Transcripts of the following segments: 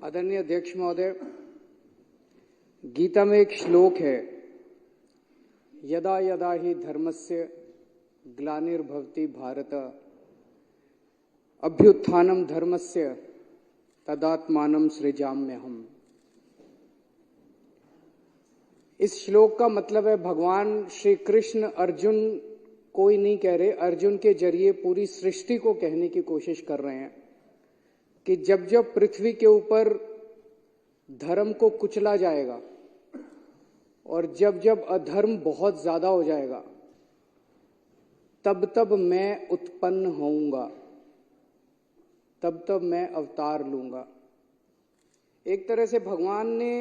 आदरणीय अध्यक्ष महोदय, गीता में एक श्लोक है, यदा यदा हि धर्मस्य ग्लानिर्भवति भारत अभ्युत्थानं धर्मस्य तदात्मानं सृजाम्यहम्। इस श्लोक का मतलब है भगवान श्री कृष्ण अर्जुन कोई नहीं कह रहे, अर्जुन के जरिए पूरी सृष्टि को कहने की कोशिश कर रहे हैं कि जब जब पृथ्वी के ऊपर धर्म को कुचला जाएगा और जब जब अधर्म बहुत ज्यादा हो जाएगा, तब तब मैं उत्पन्न होऊंगा, तब तब मैं अवतार लूंगा। एक तरह से भगवान ने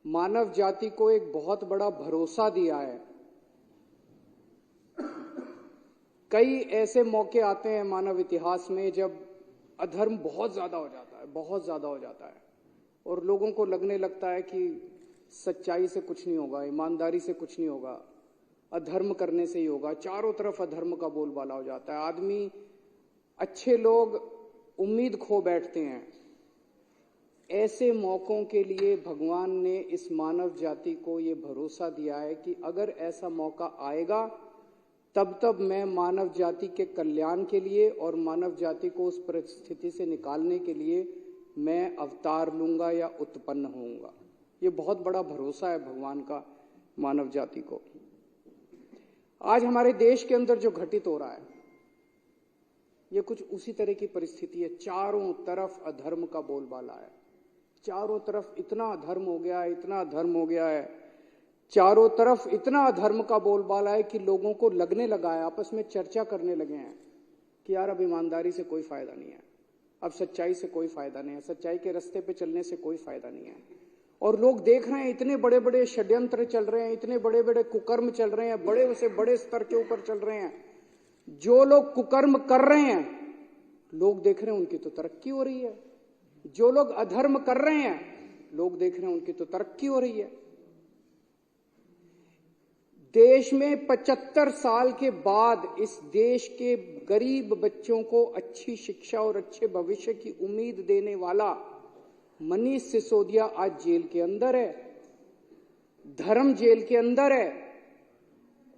मानव जाति को एक बहुत बड़ा भरोसा दिया है। कई ऐसे मौके आते हैं मानव इतिहास में जब अधर्म बहुत ज्यादा हो जाता है, बहुत ज्यादा हो जाता है और लोगों को लगने लगता है कि सच्चाई से कुछ नहीं होगा, ईमानदारी से कुछ नहीं होगा, अधर्म करने से ही होगा। चारों तरफ अधर्म का बोलबाला हो जाता है, आदमी, अच्छे लोग उम्मीद खो बैठते हैं। ऐसे मौकों के लिए भगवान ने इस मानव जाति को ये भरोसा दिया है कि अगर ऐसा मौका आएगा तब तब मैं मानव जाति के कल्याण के लिए और मानव जाति को उस परिस्थिति से निकालने के लिए मैं अवतार लूंगा या उत्पन्न होऊंगा। ये बहुत बड़ा भरोसा है भगवान का मानव जाति को। आज हमारे देश के अंदर जो घटित हो रहा है, ये कुछ उसी तरह की परिस्थिति है। चारों तरफ अधर्म का बोलबाला है, चारों तरफ इतना अधर्म हो गया है, इतना अधर्म हो गया है, चारों तरफ इतना अधर्म का बोलबाला है कि लोगों को लगने लगा है, आपस में चर्चा करने लगे हैं कि यार अब ईमानदारी से कोई फायदा नहीं है, अब सच्चाई से कोई फायदा नहीं है, सच्चाई के रास्ते पे चलने से कोई फायदा नहीं है। और लोग देख रहे हैं इतने बड़े बड़े षड्यंत्र चल रहे हैं, इतने बड़े बड़े कुकर्म चल रहे हैं, बड़े से बड़े स्तर के ऊपर चल रहे हैं। जो लोग कुकर्म कर रहे हैं, लोग देख रहे हैं उनकी तो तरक्की हो रही है। जो लोग अधर्म कर रहे हैं, लोग देख रहे हैं उनकी तो तरक्की हो रही है। देश में 75 साल के बाद इस देश के गरीब बच्चों को अच्छी शिक्षा और अच्छे भविष्य की उम्मीद देने वाला मनीष सिसोदिया आज जेल के अंदर है, धर्म जेल के अंदर है।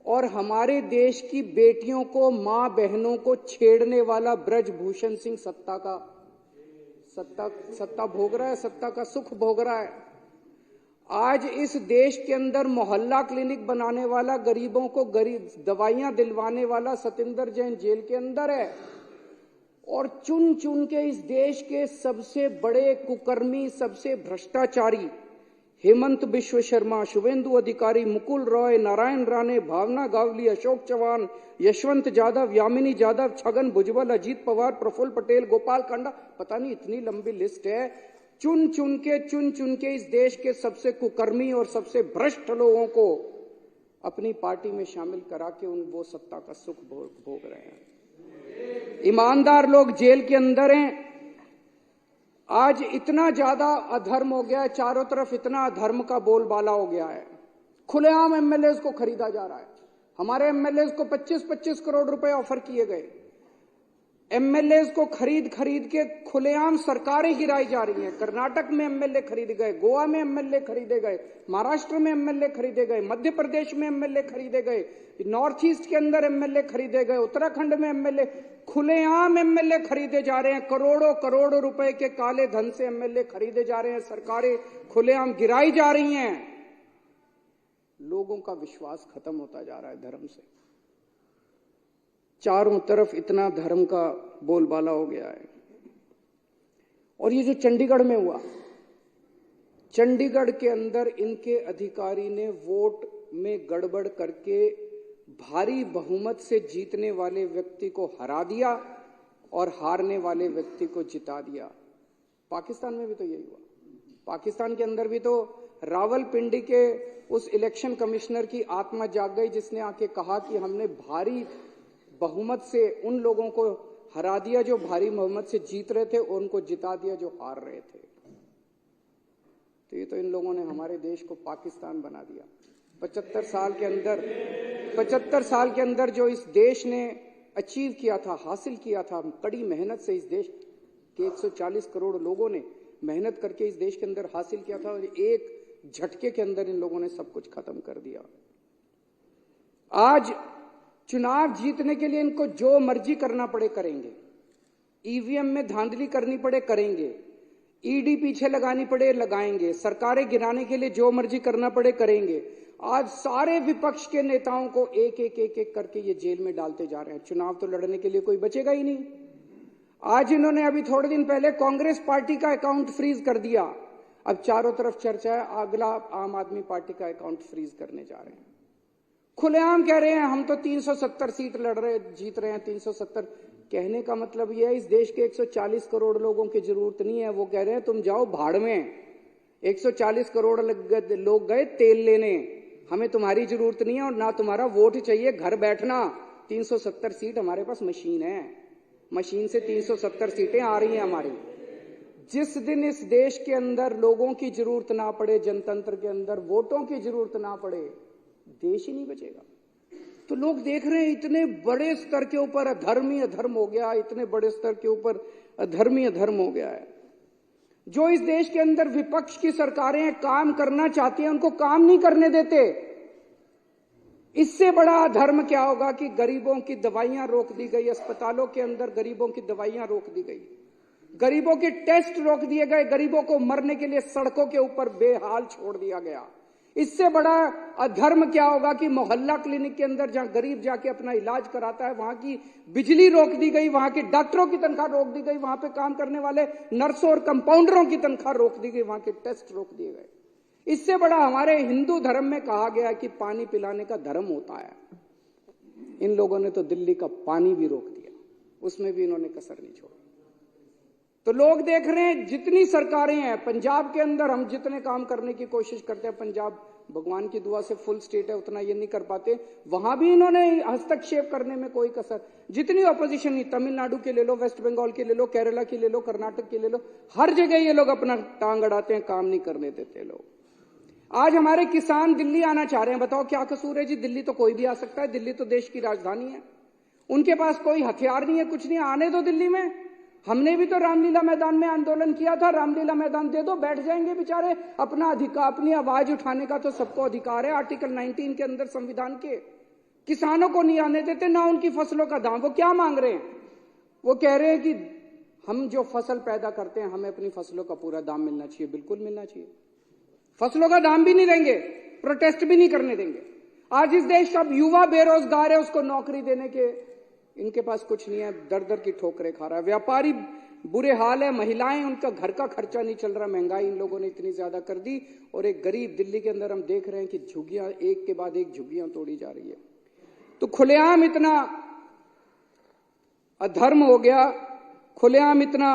और हमारे देश की बेटियों को, मां बहनों को छेड़ने वाला ब्रजभूषण सिंह सत्ता भोग रहा है, सत्ता का सुख भोग रहा है। आज इस देश के अंदर मोहल्ला क्लिनिक बनाने वाला, गरीबों को गरीब दवाइयां दिलवाने वाला सतिंदर जैन जेल के अंदर है। और चुन चुन के इस देश के सबसे बड़े कुकर्मी, सबसे भ्रष्टाचारी हेमंत बिश्व शर्मा, शुभेंदु अधिकारी, मुकुल रॉय, नारायण राणे, भावना गावली, अशोक चौहान, यशवंत यादव, यामिनी यादव, छगन भुजबल, अजीत पवार, प्रफुल्ल पटेल, गोपाल कांडा, पता नहीं इतनी लंबी लिस्ट है। चुन चुन के इस देश के सबसे कुकर्मी और सबसे भ्रष्ट लोगों को अपनी पार्टी में शामिल करा के वो सत्ता का सुख भोग रहे हैं। ईमानदार लोग जेल के अंदर हैं। आज इतना ज्यादा अधर्म हो गया है, चारों तरफ इतना अधर्म का बोलबाला हो गया है, खुलेआम एमएलए को खरीदा जा रहा है। हमारे एमएलए को 25-25 करोड़ रुपए ऑफर किए गए। एमएलए को खरीद के खुलेआम सरकारें गिराई जा रही हैं। कर्नाटक में एमएलए खरीदे गए, गोवा में एमएलए खरीदे गए, महाराष्ट्र में एमएलए खरीदे गए, मध्य प्रदेश में एमएलए खरीदे गए, नॉर्थ ईस्ट के अंदर एमएलए खरीदे गए, उत्तराखंड में एमएलए, खुलेआम एमएलए खरीदे जा रहे हैं। करोड़ों करोड़ों रुपए के काले धन से एमएलए खरीदे जा रहे हैं, सरकारें खुलेआम गिराई जा रही हैं। लोगों का विश्वास खत्म होता जा रहा है धर्म से। चारों तरफ इतना धर्म का बोलबाला हो गया है। और ये जो चंडीगढ़ में हुआ, चंडीगढ़ के अंदर इनके अधिकारी ने वोट में गड़बड़ करके भारी बहुमत से जीतने वाले व्यक्ति को हरा दिया और हारने वाले व्यक्ति को जिता दिया। पाकिस्तान में भी तो यही हुआ। पाकिस्तान के अंदर भी तो रावलपिंडी के उस इलेक्शन कमिश्नर की आत्मा जाग गई जिसने आके कहा कि हमने भारी बहुमत से उन लोगों को हरा दिया जो भारी बहुमत से जीत रहे थे, और उनको जिता दिया जो हार रहे थे। तो ये तो इन लोगों ने हमारे देश को पाकिस्तान बना दिया। 75 साल के अंदर जो इस देश ने अचीव किया था, हासिल किया था, कड़ी मेहनत से इस देश के 140 करोड़ लोगों ने मेहनत करके इस देश के अंदर हासिल किया था और एक झटके के अंदर इन लोगों ने सब कुछ खत्म कर दिया। आज चुनाव जीतने के लिए इनको जो मर्जी करना पड़े करेंगे, ईवीएम में धांधली करनी पड़े करेंगे, ईडी पीछे लगानी पड़े लगाएंगे, सरकारें गिराने के लिए जो मर्जी करना पड़े करेंगे। आज सारे विपक्ष के नेताओं को एक एक एक एक करके ये जेल में डालते जा रहे हैं। चुनाव तो लड़ने के लिए कोई बचेगा ही नहीं। आज इन्होंने अभी थोड़े दिन पहले कांग्रेस पार्टी का अकाउंट फ्रीज कर दिया। अब चारों तरफ चर्चा है अगला आम आदमी पार्टी का अकाउंट फ्रीज करने जा रहे हैं। खुलेआम कह रहे हैं हम तो 370 सीट लड़ रहे जीत रहे हैं। 370 कहने का मतलब यह है इस देश के 140 करोड़ लोगों की जरूरत नहीं है। वो कह रहे हैं तुम जाओ भाड़ में, 140 करोड़ लोग गए तेल लेने, हमें तुम्हारी जरूरत नहीं है और ना तुम्हारा वोट चाहिए, घर बैठना। 370 सीट हमारे पास मशीन है, मशीन से 370 सीटें आ रही हैं हमारी। जिस दिन इस देश के अंदर लोगों की जरूरत ना पड़े, जनतंत्र के अंदर वोटों की जरूरत ना पड़े, देश ही नहीं बचेगा। तो लोग देख रहे हैं इतने बड़े स्तर के ऊपर अधर्म ही अधर्म हो गया, इतने बड़े स्तर के ऊपर अधर्म ही अधर्म हो गया है। जो इस देश के अंदर विपक्ष की सरकारें काम करना चाहती हैं उनको काम नहीं करने देते। इससे बड़ा अधर्म क्या होगा कि गरीबों की दवाइयां रोक दी गई, अस्पतालों के अंदर गरीबों की दवाइयां रोक दी गई, गरीबों के टेस्ट रोक दिए गए, गरीबों को मरने के लिए सड़कों के ऊपर बेहाल छोड़ दिया गया। इससे बड़ा अधर्म क्या होगा कि मोहल्ला क्लिनिक के अंदर जहां गरीब जाके अपना इलाज कराता है वहां की बिजली रोक दी गई, वहां के डॉक्टरों की तनख्वाह रोक दी गई, वहां पे काम करने वाले नर्सों और कंपाउंडरों की तनख्वाह रोक दी गई, वहां के टेस्ट रोक दिए गए। इससे बड़ा हमारे हिंदू धर्म में कहा गया कि पानी पिलाने का धर्म होता है। इन लोगों ने तो दिल्ली का पानी भी रोक दिया, उसमें भी इन्होंने कसर नहीं छोड़ी। तो लोग देख रहे हैं जितनी सरकारें हैं पंजाब के अंदर, हम जितने काम करने की कोशिश करते हैं, पंजाब भगवान की दुआ से फुल स्टेट है, उतना ये नहीं कर पाते, वहां भी इन्होंने हस्तक्षेप करने में कोई कसर। जितनी ऑपोजिशन ही, तमिलनाडु के ले लो, वेस्ट बंगाल के ले लो, केरला की ले लो, कर्नाटक की ले लो, हर जगह ये लोग अपना टांग अड़ाते हैं, काम नहीं करने देते लोग। आज हमारे किसान दिल्ली आना चाह रहे हैं, बताओ क्या कसूर है जी? दिल्ली तो कोई भी आ सकता है, दिल्ली तो देश की राजधानी है, उनके पास कोई हथियार नहीं है, कुछ नहीं, आने दो दिल्ली में। हमने भी तो रामलीला मैदान में आंदोलन किया था, रामलीला मैदान दे दो, बैठ जाएंगे बेचारे। अपना अधिकार, अपनी आवाज उठाने का तो सबको अधिकार है आर्टिकल 19 के अंदर संविधान के। किसानों को नहीं आने देते, ना उनकी फसलों का दाम। वो क्या मांग रहे हैं? वो कह रहे हैं कि हम जो फसल पैदा करते हैं हमें अपनी फसलों का पूरा दाम मिलना चाहिए। बिल्कुल मिलना चाहिए, फसलों का दाम भी नहीं देंगे, प्रोटेस्ट भी नहीं करने देंगे। आज इस देश का युवा बेरोजगार है, उसको नौकरी देने के इनके पास कुछ नहीं है, दर दर की ठोकरें खा रहा है। व्यापारी बुरे हाल है, महिलाएं, उनका घर का खर्चा नहीं चल रहा, महंगाई इन लोगों ने इतनी ज्यादा कर दी। और एक गरीब दिल्ली के अंदर हम देख रहे हैं कि झुग्गियां एक के बाद एक झुग्गियां तोड़ी जा रही है। तो खुलेआम इतना अधर्म हो गया, खुलेआम इतना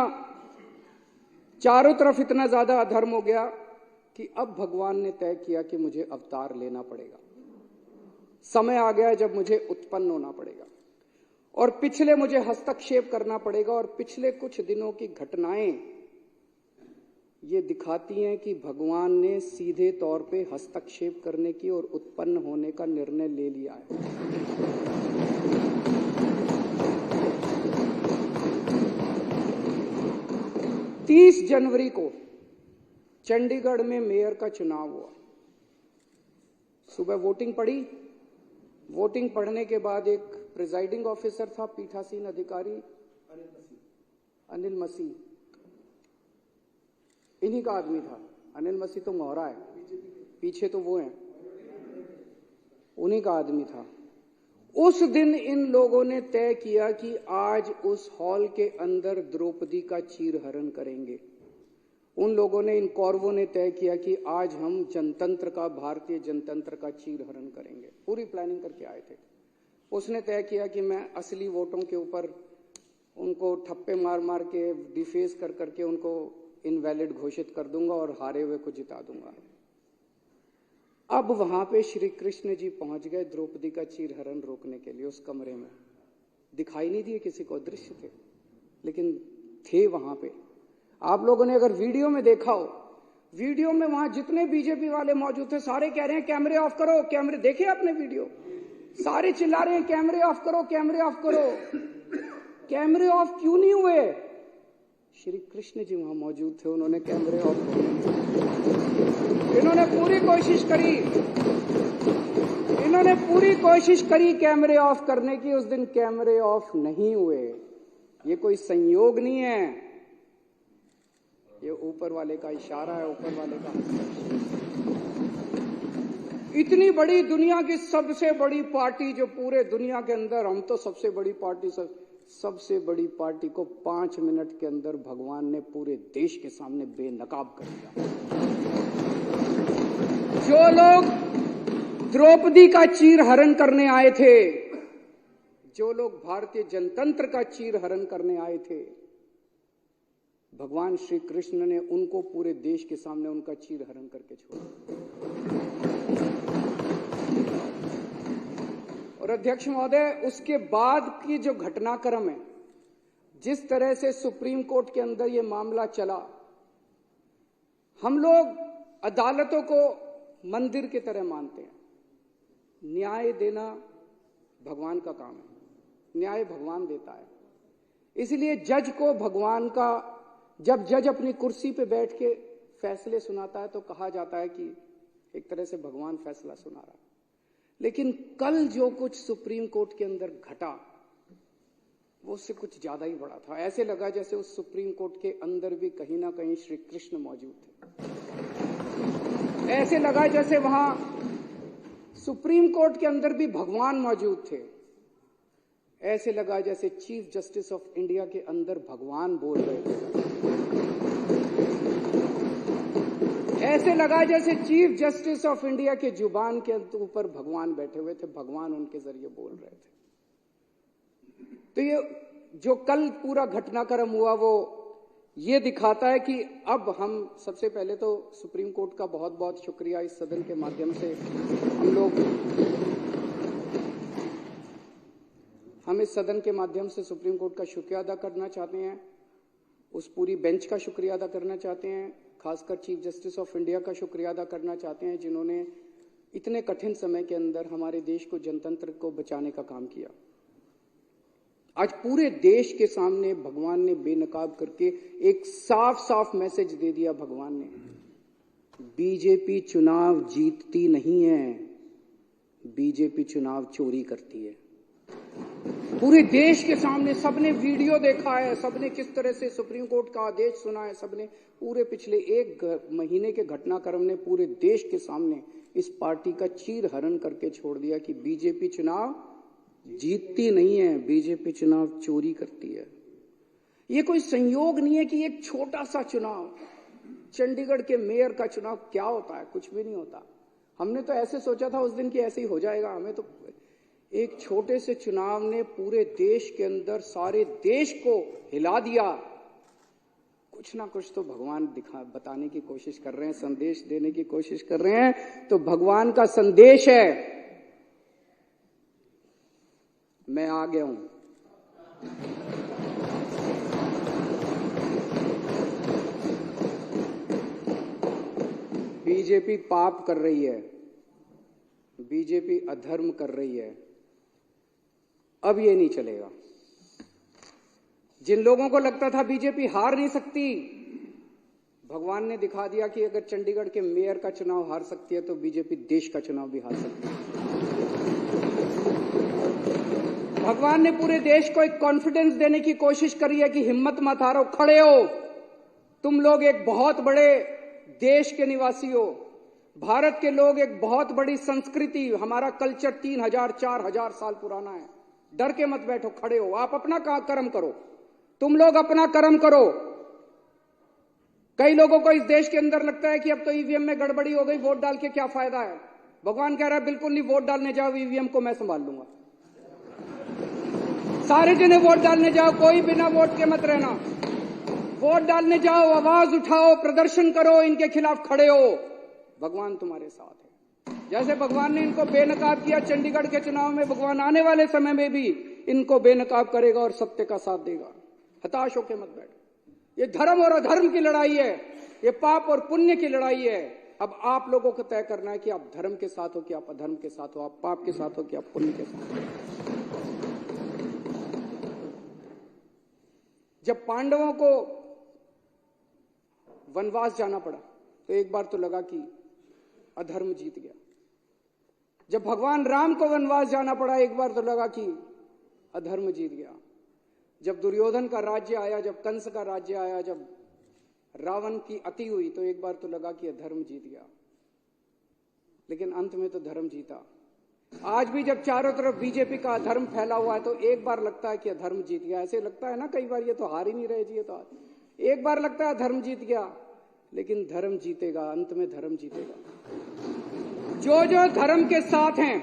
चारों तरफ इतना ज्यादा अधर्म हो गया कि अब भगवान ने तय किया कि मुझे अवतार लेना पड़ेगा। समय आ गया जब मुझे उत्पन्न होना पड़ेगा और पिछले मुझे हस्तक्षेप करना पड़ेगा। और पिछले कुछ दिनों की घटनाएं ये दिखाती हैं कि भगवान ने सीधे तौर पे हस्तक्षेप करने की और उत्पन्न होने का निर्णय ले लिया है। तीस जनवरी को चंडीगढ़ में मेयर का चुनाव हुआ। सुबह वोटिंग पड़ी, वोटिंग पढ़ने के बाद एक प्रिजाइडिंग ऑफिसर था, पीठासीन अधिकारी अनिल मसीह, इन्हीं का आदमी था। अनिल मसीह तो मोहरा है, पीछे तो वो हैं, उन्हीं का आदमी था। उस दिन इन लोगों ने तय किया कि आज उस हॉल के अंदर द्रौपदी का चीरहरण करेंगे। उन लोगों ने, इन कौरवों ने तय किया कि आज हम जनतंत्र का, भारतीय जनतंत्र का चीरहरण करेंगे। पूरी प्लानिंग करके आए थे। उसने तय किया कि मैं असली वोटों के ऊपर उनको ठप्पे मार मार के, डिफेस कर करके उनको इनवैलिड घोषित कर दूंगा और हारे हुए को जिता दूंगा। अब वहां पे श्री कृष्ण जी पहुंच गए द्रौपदी का चीरहरण रोकने के लिए। उस कमरे में दिखाई नहीं दिए किसी को, दृश्य थे, लेकिन थे वहां पे। आप लोगों ने अगर वीडियो में देखा हो, वीडियो में वहां जितने बीजेपी वाले मौजूद थे सारे कह रहे हैं कैमरे ऑफ करो, कैमरे। देखे आपने वीडियो? सारे चिल्ला रहे हैं कैमरे ऑफ करो, कैमरे ऑफ करो। कैमरे ऑफ क्यों नहीं हुए? श्री कृष्ण जी वहां मौजूद थे, उन्होंने कैमरे ऑफ किए। इन्होंने पूरी कोशिश करी कैमरे ऑफ करने की, उस दिन कैमरे ऑफ नहीं हुए। ये कोई संयोग नहीं है, ये ऊपर वाले का इशारा है, ऊपर वाले का। इतनी बड़ी दुनिया की सबसे बड़ी पार्टी जो पूरे दुनिया के अंदर, हम तो सबसे बड़ी पार्टी, सबसे बड़ी पार्टी को 5 मिनट के अंदर भगवान ने पूरे देश के सामने बेनकाब कर दिया। जो लोग द्रौपदी का चीरहरण करने आए थे, जो लोग भारतीय जनतंत्र का चीरहरण करने आए थे, भगवान श्री कृष्ण ने उनको पूरे देश के सामने उनका चीरहरण करके छोड़ा। और अध्यक्ष महोदय, उसके बाद की जो घटनाक्रम है, जिस तरह से सुप्रीम कोर्ट के अंदर ये मामला चला, हम लोग अदालतों को मंदिर की तरह मानते हैं। न्याय देना भगवान का काम है, न्याय भगवान देता है। इसलिए जज को भगवान का, जब जज अपनी कुर्सी पे बैठ के फैसले सुनाता है तो कहा जाता है कि एक तरह से भगवान फैसला सुना रहा है। लेकिन कल जो कुछ सुप्रीम कोर्ट के अंदर घटा, वो उससे कुछ ज्यादा ही बड़ा था। ऐसे लगा जैसे उस सुप्रीम कोर्ट के अंदर भी कहीं ना कहीं श्री कृष्ण मौजूद थे। ऐसे लगा जैसे वहां सुप्रीम कोर्ट के अंदर भी भगवान मौजूद थे। ऐसे लगा जैसे चीफ जस्टिस ऑफ इंडिया के अंदर भगवान बोल रहे थे। ऐसे लगा जैसे चीफ जस्टिस ऑफ इंडिया के जुबान के ऊपर भगवान बैठे हुए थे, भगवान उनके जरिए बोल रहे थे। तो ये जो कल पूरा घटनाक्रम हुआ, वो ये दिखाता है कि अब हम, सबसे पहले तो सुप्रीम कोर्ट का बहुत बहुत शुक्रिया, इस सदन के माध्यम से हम इस सदन के माध्यम से सुप्रीम कोर्ट का शुक्रिया अदा करना चाहते हैं, उस पूरी बेंच का शुक्रिया अदा करना चाहते हैं, खासकर चीफ जस्टिस ऑफ इंडिया का शुक्रिया अदा करना चाहते हैं, जिन्होंने इतने कठिन समय के अंदर हमारे देश को, जनतंत्र को बचाने का काम किया। आज पूरे देश के सामने भगवान ने बेनकाब करके एक साफ साफ मैसेज दे दिया। भगवान ने, बीजेपी चुनाव जीतती नहीं है, बीजेपी चुनाव चोरी करती है। पूरे देश के सामने सबने वीडियो देखा है, सबने किस तरह से सुप्रीम कोर्ट का आदेश सुना है, सबने पूरे पिछले 1 महीने के घटनाक्रम ने पूरे देश के सामने इस पार्टी का चीरहरण करके छोड़ दिया कि बीजेपी चुनाव जीतती नहीं है, बीजेपी चुनाव चोरी करती है। ये कोई संयोग नहीं है कि एक छोटा सा चुनाव, चंडीगढ़ के मेयर का चुनाव क्या होता है, कुछ भी नहीं होता। हमने तो ऐसे सोचा था उस दिन कि ऐसे ही हो जाएगा, हमें तो एक छोटे से चुनाव ने पूरे देश के अंदर सारे देश को हिला दिया। कुछ ना कुछ तो भगवान बताने की कोशिश कर रहे हैं, संदेश देने की कोशिश कर रहे हैं। तो भगवान का संदेश है, मैं आ गया हूं। बीजेपी पाप कर रही है, बीजेपी अधर्म कर रही है, अब ये नहीं चलेगा। जिन लोगों को लगता था बीजेपी हार नहीं सकती, भगवान ने दिखा दिया कि अगर चंडीगढ़ के मेयर का चुनाव हार सकती है तो बीजेपी देश का चुनाव भी हार सकती है। भगवान ने पूरे देश को एक कॉन्फिडेंस देने की कोशिश करी है कि हिम्मत मत हारो, खड़े हो, तुम लोग एक बहुत बड़े देश के निवासी हो, भारत के लोग एक बहुत बड़ी संस्कृति, हमारा कल्चर 3000 4000 साल पुराना है, डर के मत बैठो, खड़े हो, आप अपना कर्म करो, तुम लोग अपना कर्म करो। कई लोगों को इस देश के अंदर लगता है कि अब तो ईवीएम में गड़बड़ी हो गई, वोट डाल के क्या फायदा है। भगवान कह रहा है बिल्कुल नहीं, वोट डालने जाओ, ईवीएम को मैं संभाल लूंगा। सारे जने वोट डालने जाओ, कोई बिना वोट के मत रहना, वोट डालने जाओ, आवाज उठाओ, प्रदर्शन करो, इनके खिलाफ खड़े हो, भगवान तुम्हारे साथ है। जैसे भगवान ने इनको बेनकाब किया चंडीगढ़ के चुनाव में, भगवान आने वाले समय में भी इनको बेनकाब करेगा और सत्य का साथ देगा। हताश होकर मत बैठो। ये धर्म और अधर्म की लड़ाई है, ये पाप और पुण्य की लड़ाई है। अब आप लोगों को तय करना है कि आप धर्म के साथ हो कि आप अधर्म के साथ हो, आप पाप के साथ हो कि आप पुण्य के साथ हो। जब पांडवों को वनवास जाना पड़ा तो एक बार तो लगा कि अधर्म जीत गया। जब भगवान राम को वनवास जाना पड़ा एक बार तो लगा कि अधर्म जीत गया। जब दुर्योधन का राज्य आया, जब कंस का राज्य आया, जब रावण की अति हुई तो एक बार तो लगा कि अधर्म जीत गया। लेकिन अंत में तो धर्म जीता। आज भी जब चारों तरफ बीजेपी का अधर्म फैला हुआ है तो एक बार लगता है कि अधर्म जीत गया। ऐसे लगता है ना कई बार, ये तो हार ही नहीं रहे जी, ये तो हार। एक बार लगता है धर्म जीत गया, लेकिन धर्म जीतेगा, अंत में धर्म जीतेगा। जो जो धर्म के साथ हैं,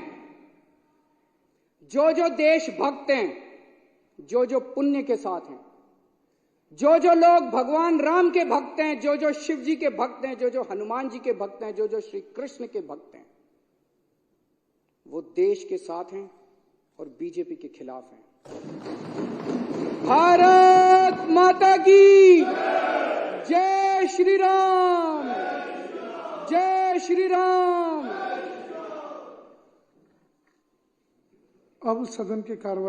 जो जो देशभक्त हैं, जो जो पुण्य के साथ हैं, जो जो लोग भगवान राम के भक्त हैं, जो जो शिव जी के भक्त हैं, जो जो हनुमान जी के भक्त हैं, जो जो श्री कृष्ण के भक्त हैं, वो देश के साथ हैं और बीजेपी के खिलाफ हैं। भारत माता की जय श्री राम, जय श्री राम। अब सदन की कार्रवाई